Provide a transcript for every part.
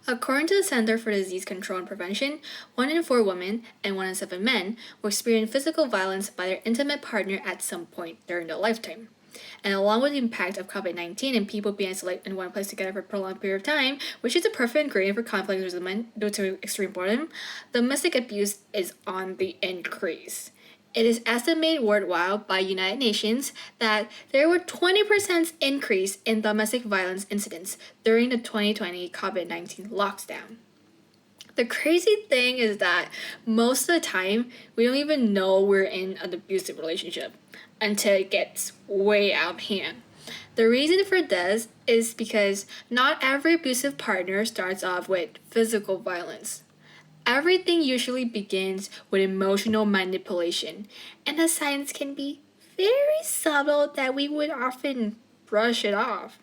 According to the Center for Disease Control and Prevention, 1 in 4 women and 1 in 7 men will experience physical violence by their intimate partner at some point during their lifetime. And along with the impact of COVID-19 and people being isolated in one place together for a prolonged period of time, which is a perfect ingredient for conflict resolution due to extreme boredom, domestic abuse is on the increase. It is estimated worldwide by United Nations that there were 20% increase in domestic violence incidents during the 2020 COVID-19 lockdown. The crazy thing is that most of the time, we don't even know we're in an abusive relationship until it gets way out of hand. The reason for this is because not every abusive partner starts off with physical violence. Everything usually begins with emotional manipulation, and the signs can be very subtle that we would often brush it off.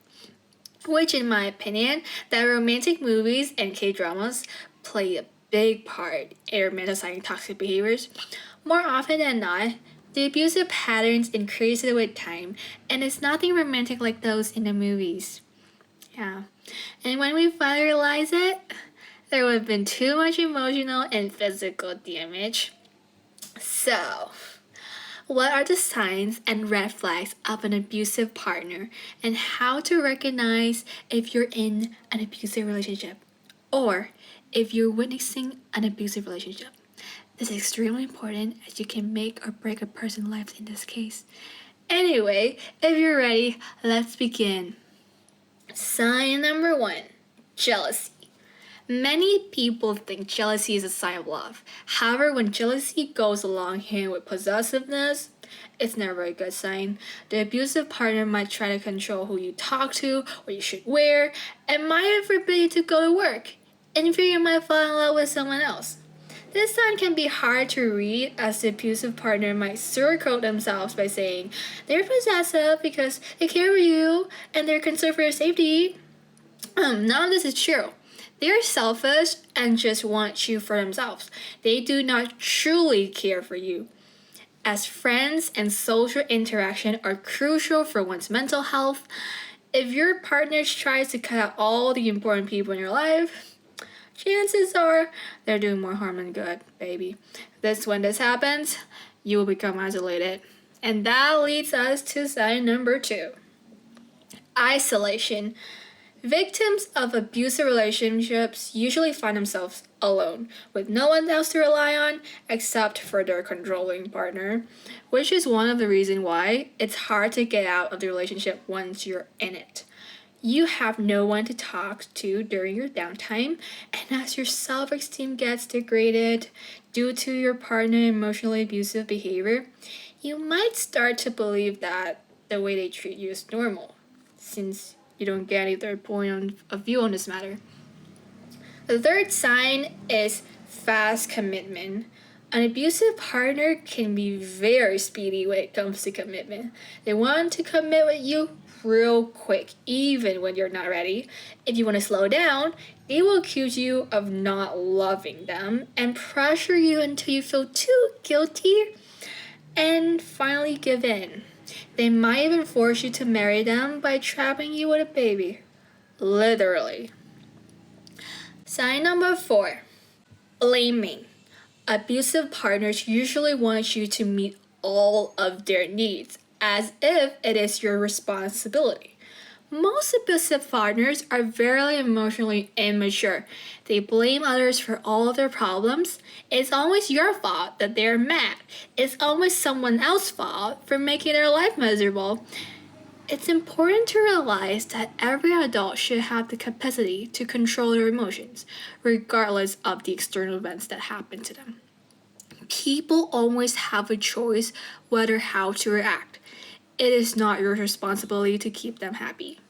Which, in my opinion, that romantic movies and K-dramas play a big part in romanticizing toxic behaviors. More often than not, the abusive patterns increase with time, and it's nothing romantic like those in the movies. Yeah. And when we finally realize it, there would have been too much emotional and physical damage. So, what are the signs and red flags of an abusive partner, and how to recognize if you're in an abusive relationship or if you're witnessing an abusive relationship? This is extremely important as you can make or break a person's life in this case. Anyway, if you're ready, let's begin. Sign number 1, jealousy. Many people think jealousy is a sign of love. However, when jealousy goes along hand with possessiveness, it's never a good sign. The abusive partner might try to control who you talk to, what you should wear, and might forbid you to go to work, and fear you might fall in love with someone else. This sign can be hard to read, as the abusive partner might sugarcoat themselves by saying they're possessive because they care for you and they're concerned for your safety. None of this is true. They are selfish and just want you for themselves. They do not truly care for you. As friends and social interaction are crucial for one's mental health, if your partner tries to cut out all the important people in your life, chances are they're doing more harm than good, baby. When this happens, you will become isolated. And that leads us to sign number 2. Isolation. Victims of abusive relationships usually find themselves alone, with no one else to rely on except for their controlling partner, which is one of the reasons why it's hard to get out of the relationship once you're in it. You have no one to talk to during your downtime, and as your self-esteem gets degraded due to your partner's emotionally abusive behavior, you might start to believe that the way they treat you is normal, since you don't get any third point of view on this matter. The third sign is fast commitment. An abusive partner can be very speedy when it comes to commitment. They want to commit with you real quick, even when you're not ready. If you want to slow down, they will accuse you of not loving them and pressure you until you feel too guilty and finally give in. They might even force you to marry them by trapping you with a baby. Literally. Sign number 4, blaming. Abusive partners usually want you to meet all of their needs, as if it is your responsibility. Most abusive partners are very emotionally immature. They blame others for all of their problems. It's always your fault that they're mad. It's always someone else's fault for making their life miserable. It's important to realize that every adult should have the capacity to control their emotions, regardless of the external events that happen to them. People always have a choice whether how to react. It is not your responsibility to keep them happy.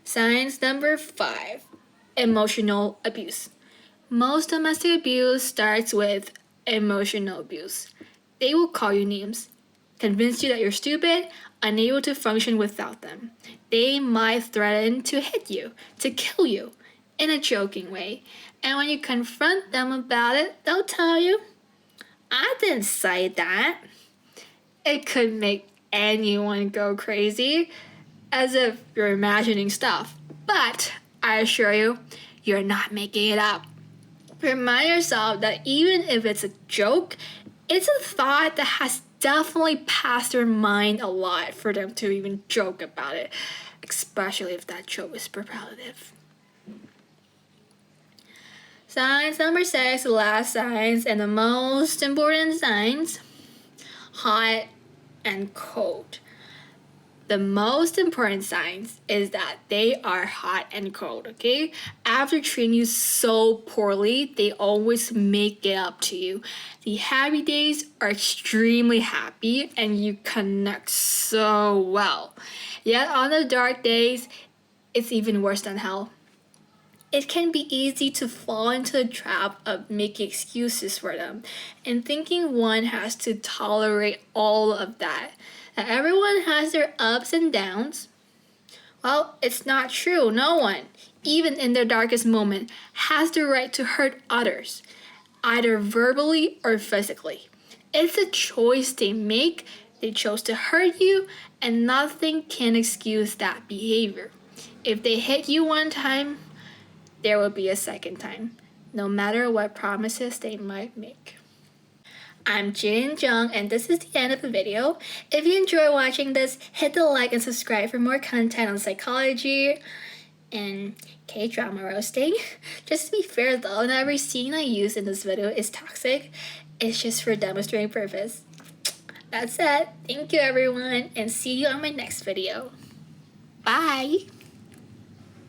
Signs number 5, emotional abuse. Most domestic abuse starts with emotional abuse. They will call you names, convince you that you're stupid, unable to function without them. They might threaten to hit you, to kill you, in a joking way. And when you confront them about it, they'll tell you, I didn't say that. It could make anyone go crazy, as if you're imagining stuff. But I assure you, you're not making it up. Remind yourself that even if it's a joke, it's a thought that has definitely passed their mind a lot for them to even joke about it, especially if that joke is superlative. Signs number 6, the last signs and the most important signs, hot and cold. The most important signs is that they are hot and cold, okay? After treating you so poorly, they always make it up to you. The happy days are extremely happy and you connect so well. Yet on the dark days, it's even worse than hell. It can be easy to fall into the trap of making excuses for them and thinking one has to tolerate all of that. That everyone has their ups and downs. Well, it's not true. No one, even in their darkest moment, has the right to hurt others, either verbally or physically. It's a choice they make. They chose to hurt you, and nothing can excuse that behavior. If they hit you one time, there will be a second time, no matter what promises they might make. I'm Jin Jung, and this is the end of the video. If you enjoy watching this, hit the like and subscribe for more content on psychology and K-drama roasting. Just to be fair though, not every scene I use in this video is toxic. It's just for demonstrating purpose. That's it. Thank you everyone, and see you on my next video. Bye!